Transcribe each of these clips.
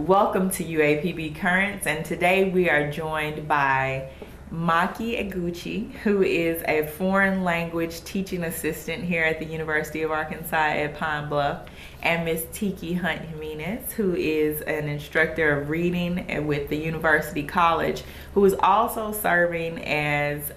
Welcome to UAPB Currents, and today we are joined by Maki Eguchi, who is a foreign language teaching assistant here at the University of Arkansas at Pine Bluff, and Miss Tiki Hunt Jimenez, who is an instructor of reading with the University College, who is also serving as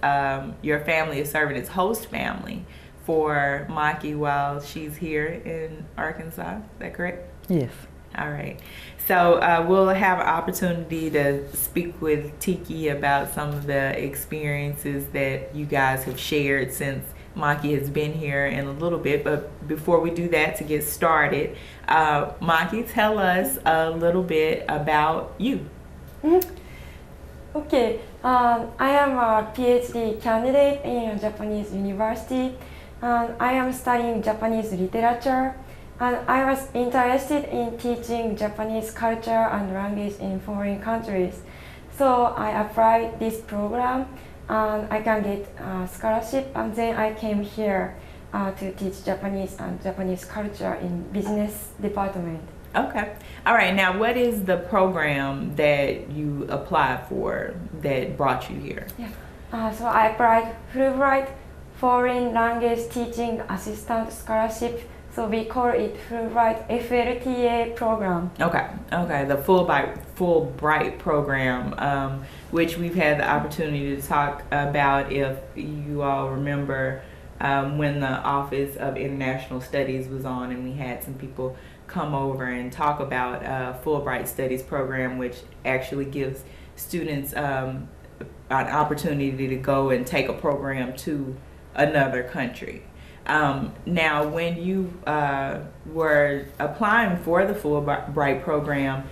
your family is serving as host family for Maki while she's here in Arkansas. Is that correct? Yes. All right. So we'll have an opportunity to speak with Tiki about some of the experiences that you guys have shared since Maki has been here in a little bit. But before we do that, to get started, Maki, tell us a little bit about you. Okay. I am a PhD candidate in a Japanese university, and I am studying Japanese literature. And I was interested in teaching Japanese culture and language in foreign countries. So I applied this program and I can get a scholarship, and then I came here to teach Japanese and Japanese culture in business department. Okay. All right. Now, what is the program that you applied for that brought you here? Yeah. So I applied Fulbright Foreign Language Teaching Assistant Scholarship. So we call it Fulbright FLTA program. Okay, the Fulbright program, which we've had the opportunity to talk about, if you all remember, when the Office of International Studies was on, and we had some people come over and talk about Fulbright Studies program, which actually gives students an opportunity to go and take a program to another country. Now, when you were applying for the Fulbright program,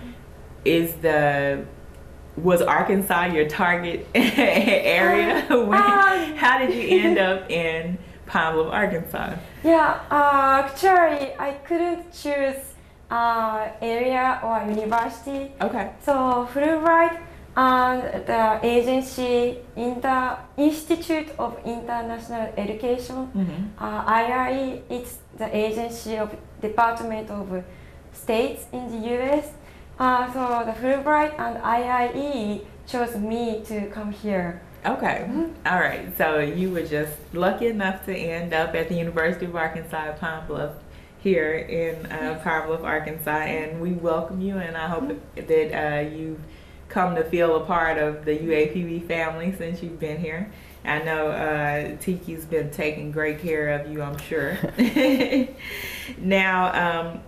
was Arkansas your target area? How did you end up in Pine Bluff, Arkansas? Yeah, actually, I couldn't choose area or university. Okay. So Fulbright and the agency in the Institute of International Education, IRE, it's the agency of Department of States in the US. So the Fulbright and IRE chose me to come here. Okay. All right. So you were just lucky enough to end up at the University of Arkansas at Pine Bluff here in Pine Bluff, Arkansas, and we welcome you, and I hope that you've come to feel a part of the UAPB family since you've been here. I know Tiki's been taking great care of you, I'm sure. Now,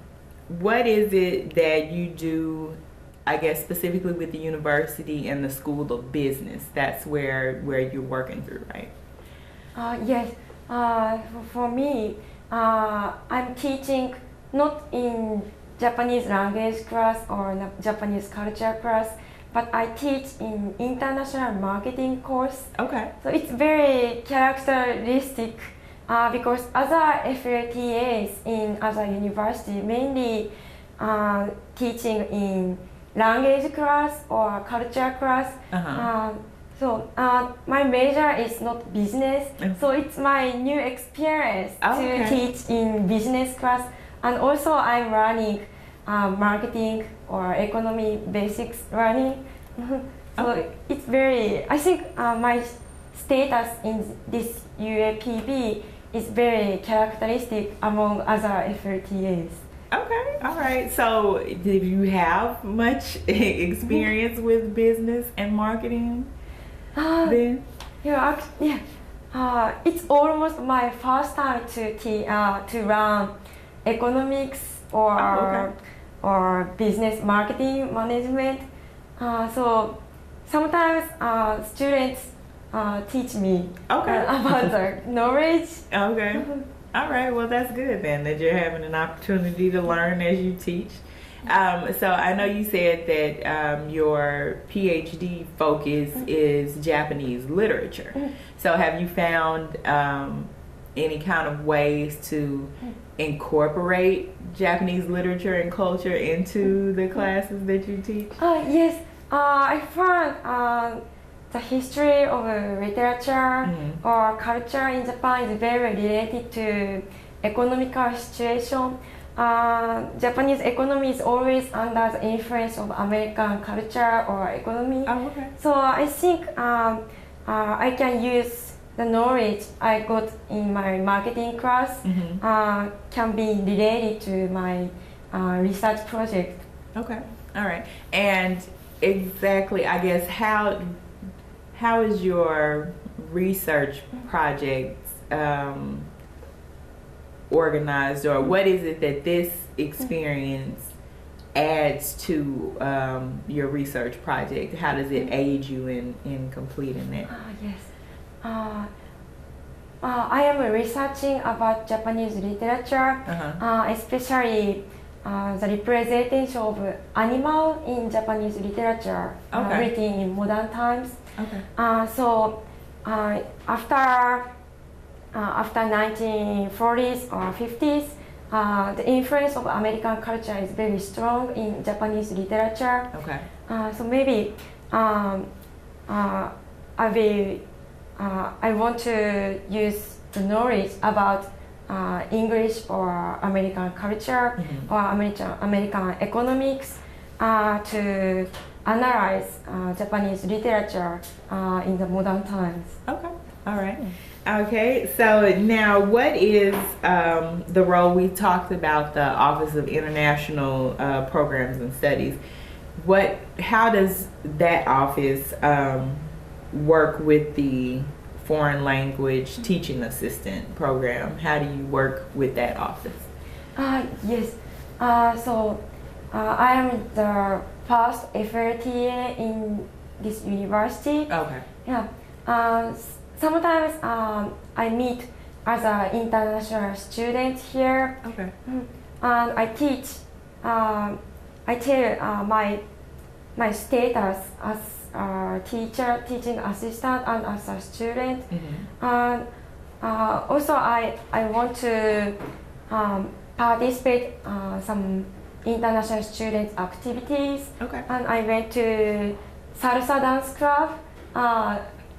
what is it that you do, I guess, specifically with the university and the School of Business? That's where you're working through, right? Yes. For me, I'm teaching not in Japanese language class or Japanese culture class, but I teach in international marketing course. Okay. So it's very characteristic because other FLTAs in other university mainly teaching in language class or culture class. So my major is not business, so it's my new experience to teach in business class, and also I'm learning marketing or economy basics learning. So it's very, I think my status in this UAPB is very characteristic among other FLTAs. Okay, all right. So did you have much experience with business and marketing then? It's almost my first time to learn economics or business marketing management. So sometimes students teach me about the knowledge. Okay. All right. Well, that's good then that you're having an opportunity to learn as you teach. So I know you said that your PhD focus is Japanese literature. So have you found any kind of ways to incorporate Japanese literature and culture into the classes that you teach? Yes, I found the history of literature or culture in Japan is very related to economical situation. Japanese economy is always under the influence of American culture or economy. Oh, okay. So I think I can use the knowledge I got in my marketing class can be related to my research project. Okay. All right. And exactly, I guess, how is your research project organized, or what is it that this experience adds to your research project? How does it aid you in completing that? Yes. I am researching about Japanese literature, especially the representation of animal in Japanese literature, written in modern times. Okay. So after 1940s or 50s, the influence of American culture is very strong in Japanese literature. Okay. So maybe I want to use the knowledge about English or American culture or American economics to analyze Japanese literature in the modern times. Okay. All right. Okay. So now, what is the role? We talked about the Office of International Programs and Studies. How does that office work with the foreign language teaching assistant program? How do you work with that office? Yes. So I am the first FLTA in this university. Okay. Yeah. Sometimes I meet as an international student here. Okay. And I teach. I tell my status as a teacher, teaching assistant, and as a student. And also I want to participate some international student activities. Okay. And I went to salsa dance club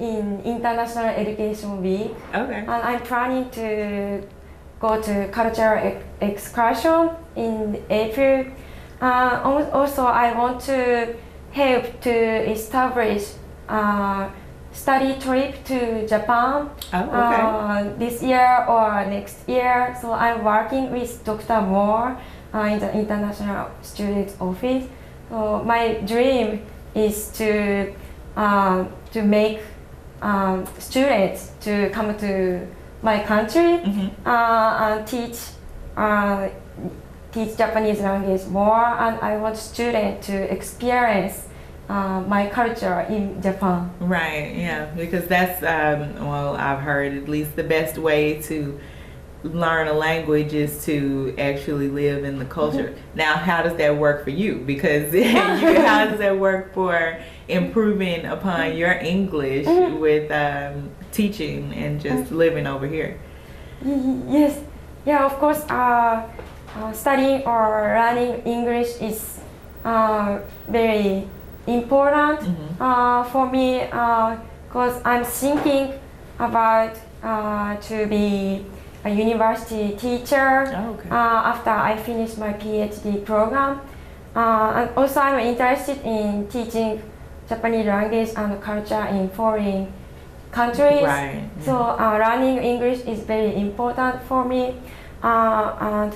in International Education Week. Okay. And I'm planning to go to cultural excursion in April. Also, I want to help to establish study trip to Japan this year or next year. So I'm working with Dr. Moore in the International Students Office. So my dream is to make students to come to my country and teach Japanese language more, and I want students to experience my culture in Japan. Right, yeah, because that's, well, I've heard at least the best way to learn a language is to actually live in the culture. Now, how does that work for you? Because how does that work for improving upon your English with teaching and just living over here? Yes, yeah, of course. Studying or learning English is very important for me because I'm thinking about to be a university teacher after I finish my PhD program. And also I'm interested in teaching Japanese language and culture in foreign countries. Right. So learning English is very important for me. And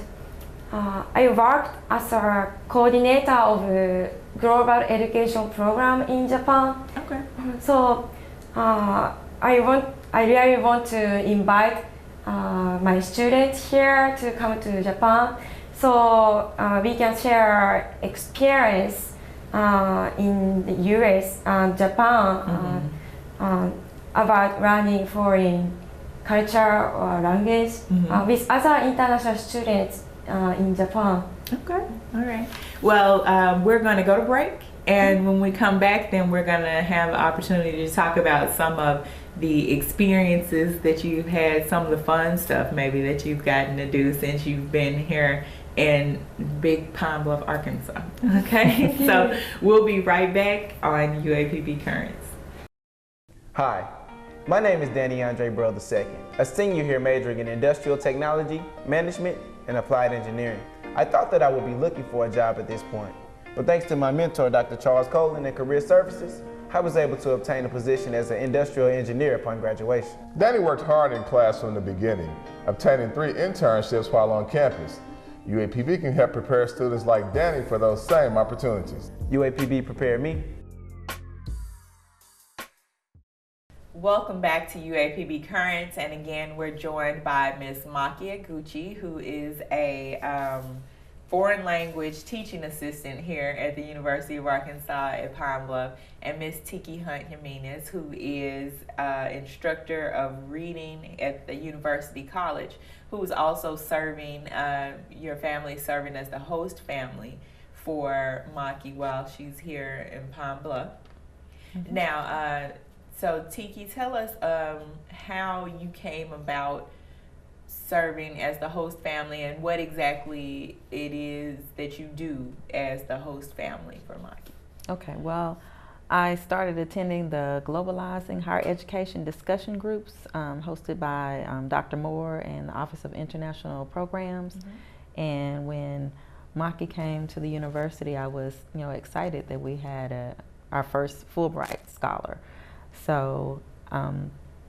I worked as a coordinator of a global education program in Japan. Okay. So I really want to invite my students here to come to Japan, so we can share experience in the US and Japan about learning foreign culture or language with other international students in Japan. Okay, all right. Well, we're going to go to break, and when we come back, then we're going to have an opportunity to talk about some of the experiences that you've had, some of the fun stuff maybe that you've gotten to do since you've been here in Big Pine Bluff, Arkansas. Okay, so we'll be right back on UAPB Currents. Hi, my name is Danny Andre Burrell II, a senior here majoring in industrial technology, management, and applied engineering. I thought that I would be looking for a job at this point, but thanks to my mentor, Dr. Charles Colin at Career Services, I was able to obtain a position as an industrial engineer upon graduation. Danny worked hard in class from the beginning, obtaining 3 internships while on campus. UAPB can help prepare students like Danny for those same opportunities. UAPB prepared me. Welcome back to UAPB Currents, and again we're joined by Ms. Maki Eguchi, who is a foreign language teaching assistant here at the University of Arkansas at Pine Bluff, and Ms. Tiki Hunt Jimenez, who is instructor of reading at the University College, who is also serving, your family serving as the host family for Maki while she's here in Pine Bluff. Mm-hmm. Now, so Tiki, tell us how you came about serving as the host family and what exactly it is that you do as the host family for Maki. Okay, well, I started attending the Globalizing Higher Education discussion groups hosted by Dr. Moore and the Office of International Programs. Mm-hmm. And when Maki came to the university, I was excited that we had our first Fulbright scholar. So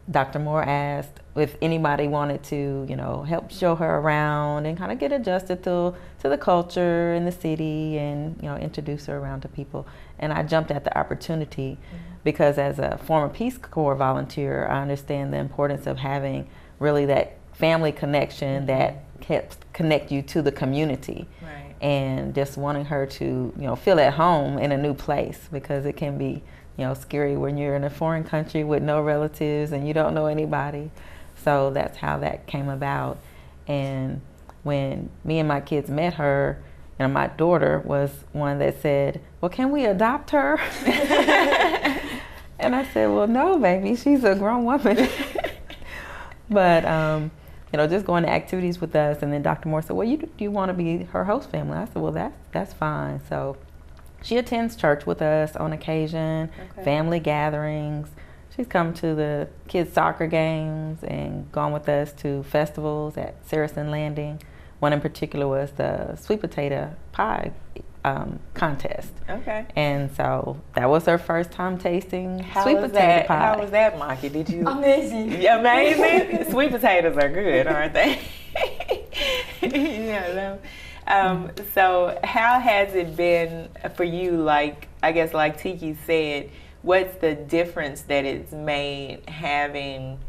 Dr. Moore asked if anybody wanted to, help show her around and kind of get adjusted to the culture in the city and, introduce her around to people. And I jumped at the opportunity because as a former Peace Corps volunteer, I understand the importance of having really that family connection that helps connect you to the community. Right. And just wanting her to, feel at home in a new place, because it can be scary when you're in a foreign country with no relatives and you don't know anybody. So that's how that came about. And when me and my kids met her, and my daughter was one that said, well, can we adopt her? And I said, well, no, baby, she's a grown woman. But, just going to activities with us. And then Dr. Moore said, well, do you want to be her host family? I said, well, that's fine. So she attends church with us on occasion, family gatherings. She's come to the kids' soccer games and gone with us to festivals at Saracen Landing. One in particular was the sweet potato pie contest. Okay. And so that was her first time tasting sweet potato pie. How was that, Maki? Did you? Amazing. Amazing? Sweet potatoes are good, aren't they? Yeah. So how has it been for you, like Tiki said, what's the difference that it's made having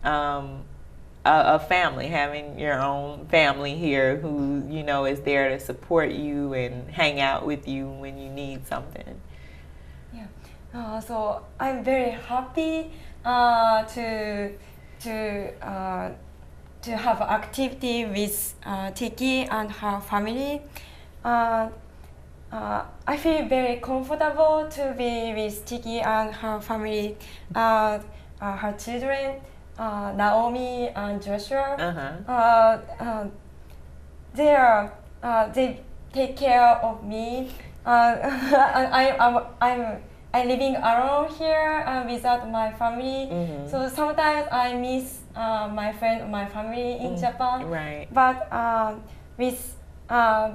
a family, having your own family here who, is there to support you and hang out with you when you need something? Yeah. So I'm very happy to have activity with Tiki and her family. I feel very comfortable to be with Tiki and her family, her children, Naomi and Joshua. They take care of me. I'm living alone here without my family. Mm-hmm. So sometimes I miss my friend, my family in Japan. Right. But with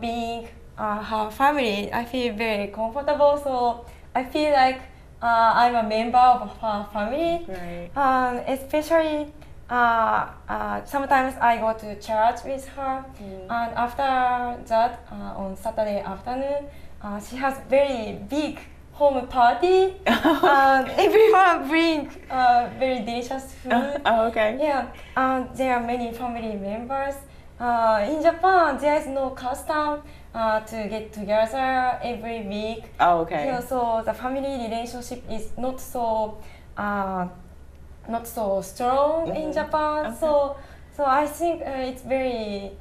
being her family, I feel very comfortable. So I feel like I'm a member of her family. Right. Especially sometimes I go to church with her, and after that, on Saturday afternoon, she has very big home party. Everyone bring very delicious food. Okay. Yeah, there are many family members. In Japan, there is no custom to get together every week. Okay. Yeah, so the family relationship is not so strong in Japan. Okay. So I think it's very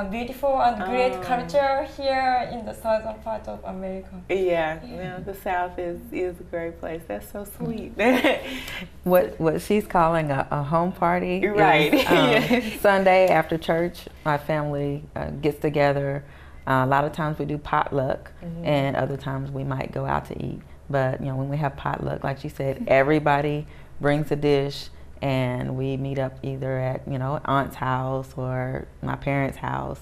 beautiful and great culture here in the southern part of America. Yeah, the South is a great place. That's so sweet. What she's calling a home party, right? Is, Sunday after church, my family gets together. A lot of times we do potluck, and other times we might go out to eat. But when we have potluck, like she said, everybody brings a dish. And we meet up either at aunt's house or my parents' house,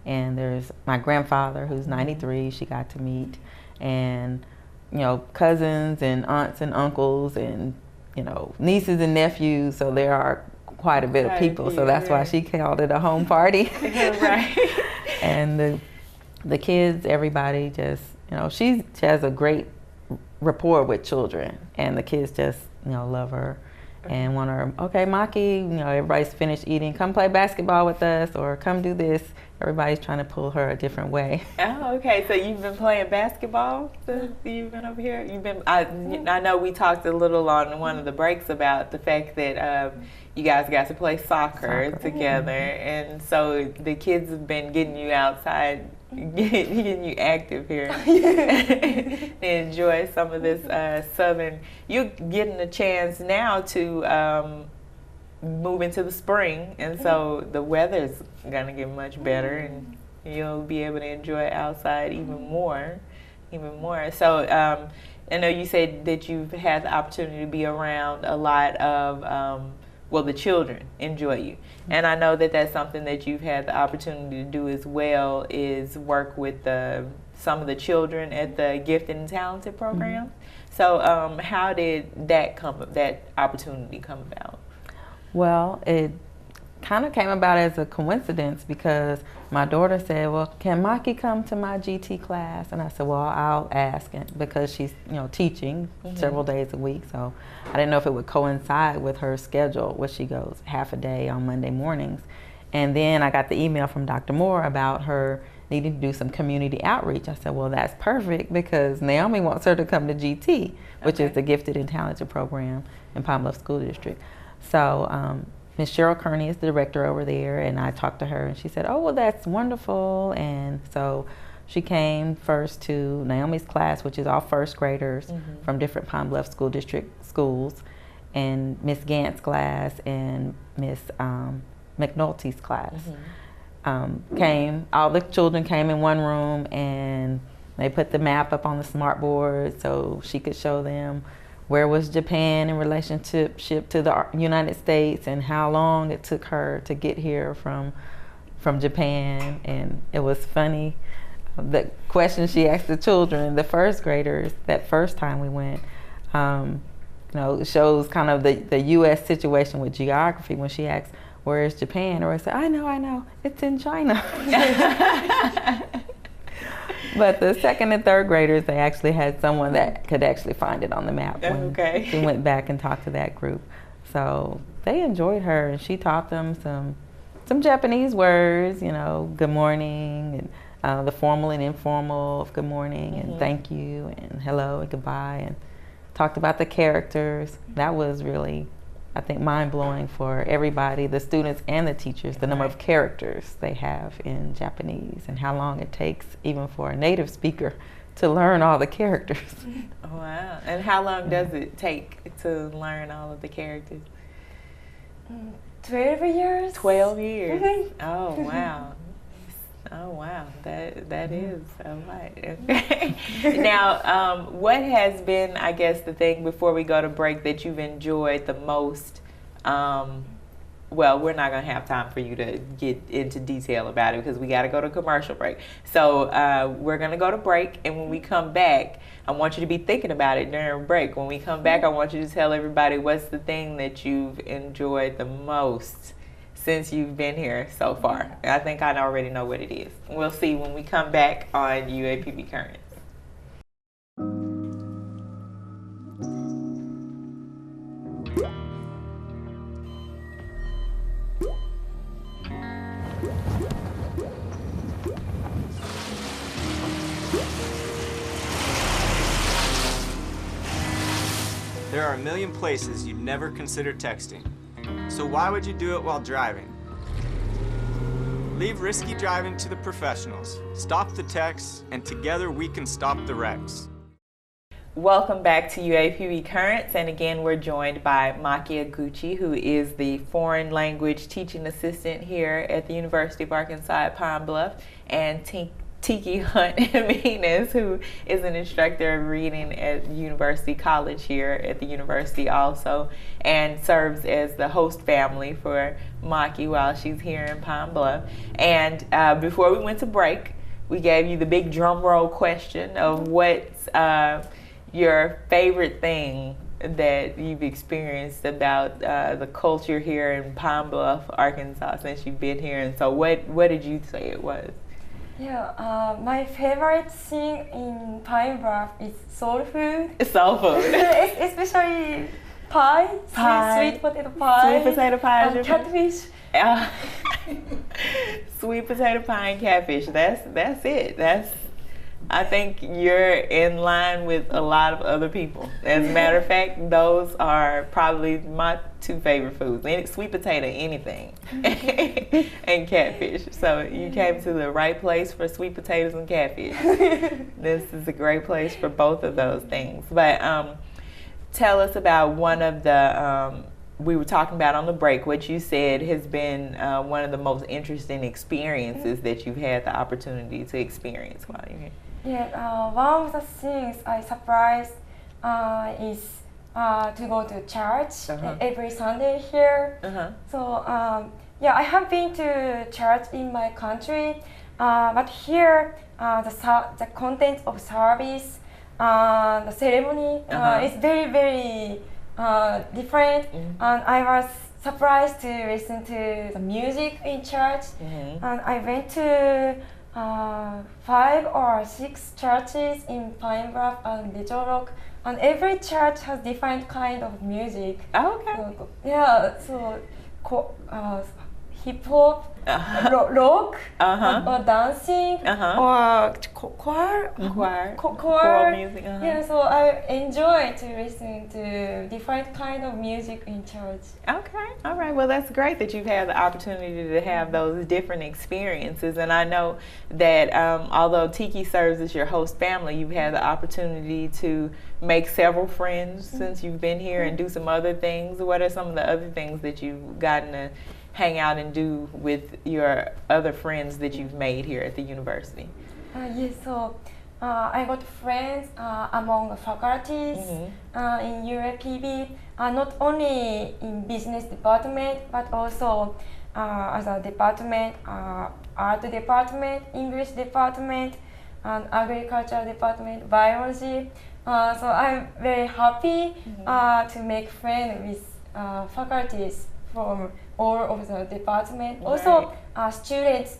And there's my grandfather, who's 93, she got to meet, and you know, cousins and aunts and uncles and, you know, nieces and nephews. So there are quite a bit of people. So that's why she called it a home party. Right. And the kids, everybody just, you know, she has a great rapport with children, and the kids just, you know, love her and want her, okay, Maki, you know, everybody's finished eating, come play basketball with us, or come do this. Everybody's trying to pull her a different way. Oh, okay. So you've been playing basketball since you've been over here? I know we talked a little on one of the breaks about the fact that you guys got to play soccer together, and so the kids have been getting you outside, getting you active here, and enjoy some of this southern. You're getting a chance now to move into the spring, and so the weather's gonna get much better, and you'll be able to enjoy outside even more. So I know you said that you've had the opportunity to be around a lot of well, the children enjoy you, and I know that that's something that you've had the opportunity to do as well, is work with some of the children at the Gifted and Talented program. So how did that opportunity come about? Well, it kind of came about as a coincidence, because my daughter said, well, can Maki come to my GT class? And I said, well, I'll ask, because she's, you know, teaching several days a week. So I didn't know if it would coincide with her schedule, where she goes half a day on Monday mornings. And then I got the email from Dr. Moore about her needing to do some community outreach. I said, well, that's perfect, because Naomi wants her to come to GT, which is the Gifted and Talented program in Palm Bluff School District. So Ms. Cheryl Kearney is the director over there, and I talked to her, and she said, oh, well, that's wonderful. And so she came first to Naomi's class, which is all first graders from different Palm Bluff School District schools, and Miss Gantz's class and Miss McNulty's class. All the children came in one room, and they put the map up on the smart board so she could show them where was Japan in relationship to the United States, and how long it took her to get here from Japan. And it was funny, the question she asked the children, the first graders, that first time we went, you know, shows kind of the U.S. situation with geography. When she asked, where is Japan? Or I said, I know, it's in China. But the second and third graders, they actually had someone that could actually find it on the map when she went back and talked to that group. So they enjoyed her, and she taught them some Japanese words, you know, good morning, and the formal and informal of good morning, and thank you, and hello, and goodbye, and talked about the characters. That was really, I think, mind-blowing for everybody, the students and the teachers, the number of characters they have in Japanese, and how long it takes even for a native speaker to learn all the characters. Oh, wow. And how long does it take to learn all of the characters? 12 years. 12 years. Oh, wow. Oh, wow. That is a lot. Okay. Now, what has been, I guess, the thing before we go to break that you've enjoyed the most? Well, we're not going to have time for you to get into detail about it, because we got to go to commercial break. So we're going to go to break, and when we come back, I want you to be thinking about it during break. When we come back, I want you to tell everybody what's the thing that you've enjoyed the most since you've been here so far. I think I already know what it is. We'll see when we come back on UAPB Currents. There are a million places you'd never consider texting. So why would you do it while driving? Leave risky driving to the professionals. Stop the texts, and together we can stop the wrecks. Welcome back to UAPB Currents, and again we're joined by Maki Eguchi, who is the foreign language teaching assistant here at the University of Arkansas at Pine Bluff, and Tiki Hunt Jimenez, who is an instructor of reading at University College here at the university also, and serves as the host family for Maki while she's here in Pine Bluff. And before we went to break, we gave you the big drum roll question of what's your favorite thing that you've experienced about the culture here in Pine Bluff, Arkansas, since you've been here. And so what did you say it was? Yeah, my favorite thing in Pine Bluff is soul food. Soul food. Especially pie. Sweet potato pie. Sweet potato pie. And catfish. Sweet potato pie and catfish. That's it. I think you're in line with a lot of other people. As a matter of fact, those are probably my two favorite foods. Sweet potato, anything, and catfish. So you came to the right place for sweet potatoes and catfish. This is a great place for both of those things. But tell us about one of the, we were talking about on the break, what you said has been one of the most interesting experiences that you've had the opportunity to experience while you're here. Yeah, one of the things I surprised is to go to church every Sunday here. So yeah, I have been to church in my country, but here the content of service, the ceremony is very, very different, and I was surprised to listen to the music in church, and I went to 5 or 6 churches in Pine Bluff and Little Rock, and every church has different kind of music. Oh, okay. So, yeah, so hip hop, rock, or dancing, or choir music. Yeah, so I enjoy to listen to different kind of music in church. Okay, all right. Well, that's great that you've had the opportunity to have those different experiences. And I know that although Tiki serves as your host family, you've had the opportunity to make several friends since you've been here and do some other things. What are some of the other things that you've gotten to hang out and do with your other friends that you've made here at the university? Yes, so I got friends among the faculties in UAPB, not only in business department, but also as a department, art department, English department, and agriculture department, biology. So I'm very happy to make friends with faculties from all of the department. Right. Also, students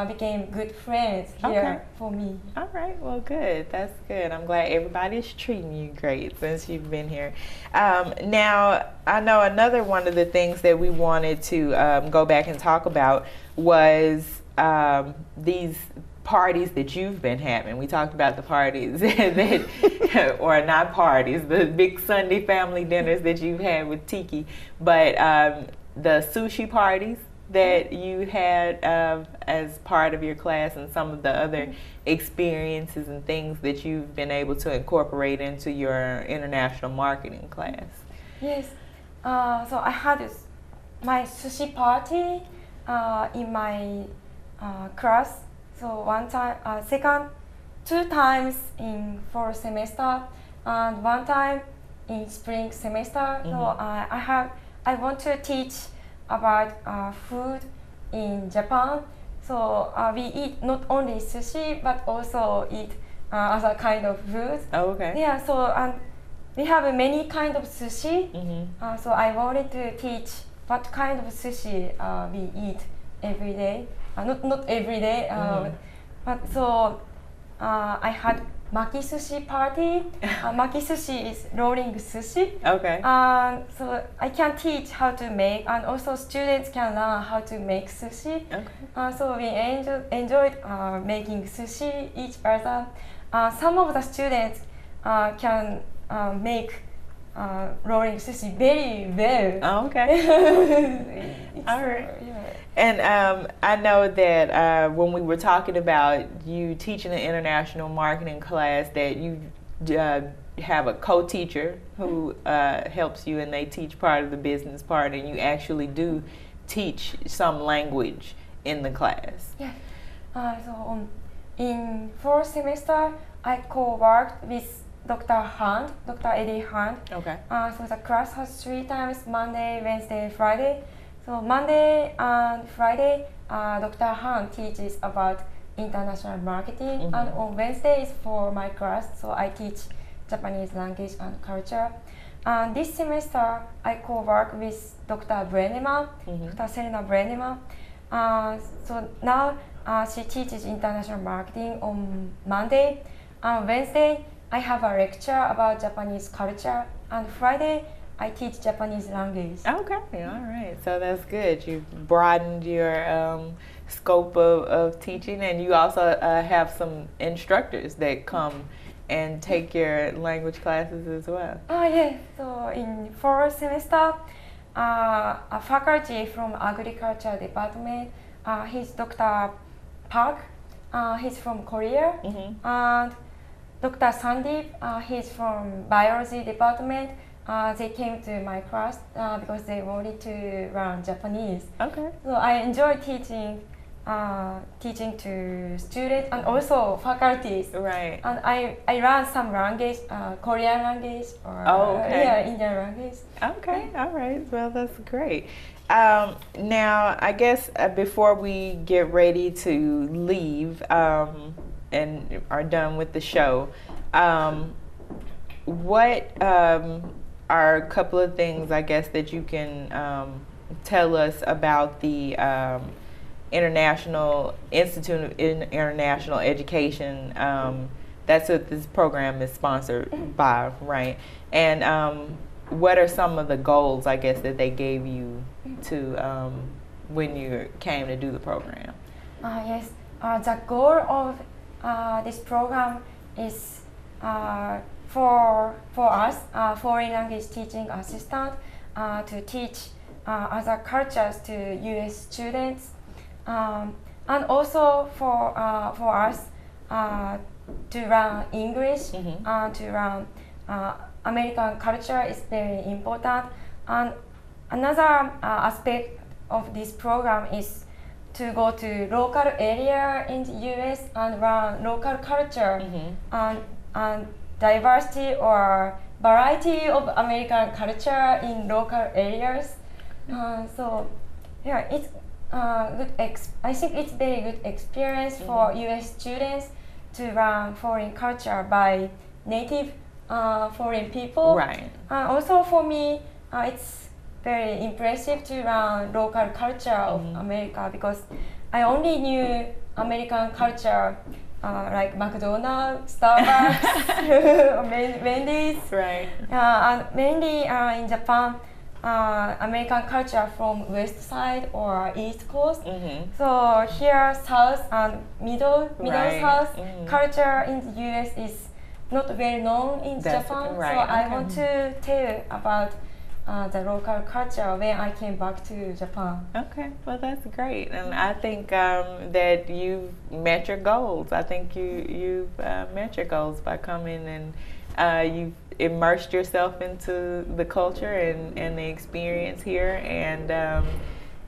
became good friends here for me. All right, well, good. That's good. I'm glad everybody's treating you great since you've been here. Now, I know another one of the things that we wanted to go back and talk about was these parties that you've been having. We talked about the parties that, or not parties, the big Sunday family dinners that you've had with Tiki, but the sushi parties that you had as part of your class, and some of the other experiences and things that you've been able to incorporate into your international marketing class. Yes, so I had my sushi party in my class. So one time, two times in fall semester, and one time in spring semester. So I want to teach about food in Japan. So we eat not only sushi but also eat other kind of food. Oh, okay. Yeah. So we have many kind of sushi. So I wanted to teach what kind of sushi we eat every day. Not every day. But so I had Maki Sushi Party. Maki Sushi is rolling sushi. Okay. So I can teach how to make, and also students can learn how to make sushi. Okay. So we enjoyed making sushi each other. Some of the students can make rolling sushi very well. Oh, okay. All right. Yeah. And I know that when we were talking about you teaching an international marketing class, that you have a co-teacher who helps you, and they teach part of the business part, and you actually do teach some language in the class. Yeah. So in fourth semester, I co-worked with Dr. Eddie Hunt. Okay. So the class has 3 times, Monday, Wednesday, Friday. So Monday and Friday, Dr. Hunt teaches about international marketing, and on Wednesday is for my class, so I teach Japanese language and culture. And this semester, I co-work with Dr. Brenneman, Dr. Selena Brenneman. So now she teaches international marketing on Monday. On Wednesday, I have a lecture about Japanese culture, and Friday, I teach Japanese language. Okay, all right. So that's good. You've broadened your scope of teaching, and you also have some instructors that come and take your language classes as well. Yes. So in fourth semester, a faculty from agriculture department, he's Dr. Park, he's from Korea, and Dr. Sandeep, he's from biology department. They came to my class because they wanted to learn Japanese. Okay. So I enjoy teaching to students and also faculties. Right. And I learn some language, Korean language or Indian language. Okay, all right. Well, that's great. Now, I guess before we get ready to leave and are done with the show, what are a couple of things, I guess, that you can tell us about the International Institute of International Education? That's what this program is sponsored by, right? And what are some of the goals, I guess, that they gave you to when you came to do the program? Yes, the goal of this program is for us, foreign language teaching assistant, to teach other cultures to U.S. students, and also for us to learn English and to learn American culture is very important. And another aspect of this program is to go to local area in the U.S. and learn local culture and diversity or variety of American culture in local areas. So yeah, it's I think it's very good experience for U.S. students to learn foreign culture by native foreign people. Right. Also for me, it's very impressive to learn local culture of America, because I only knew American culture like McDonald's, Starbucks, Wendy's. Right. And mainly in Japan, American culture from west side or east coast. So here, south and middle south culture in the US is not very known in Japan. Right. So I want to tell about the local culture when I came back to Japan. Okay, well that's great, and I think that you've met your goals. I think you've met your goals by coming, and you've immersed yourself into the culture and the experience here, and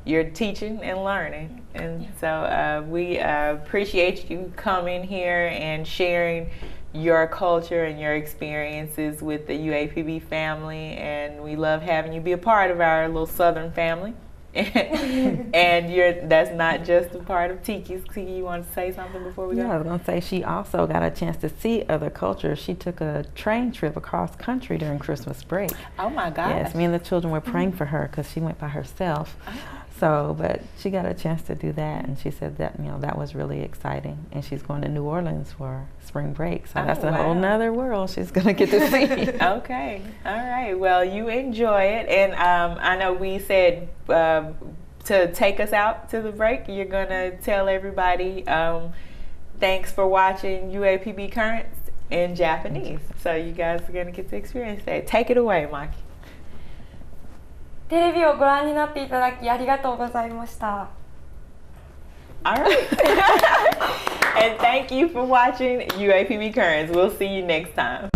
you're teaching and learning. And so we appreciate you coming here and sharing your culture and your experiences with the UAPB family, and we love having you be a part of our little Southern family. And that's not just a part of Tiki's. Tiki, you want to say something before we go? Yeah, I was going to say she also got a chance to see other cultures. She took a train trip across country during Christmas break. Oh my gosh. Yes, me and the children were praying for her because she went by herself. So, but she got a chance to do that, and she said that, that was really exciting. And she's going to New Orleans for spring break, so that's a whole nother world she's going to get to see. Okay, all right. Well, you enjoy it, and I know we said to take us out to the break, you're going to tell everybody thanks for watching UAPB Currents in Japanese. So you guys are going to get to experience that. Take it away, Maki. テレビをご覧になっていただきありがとうございました。 All right. And thank you for watching UAPB Currents. We'll see you next time.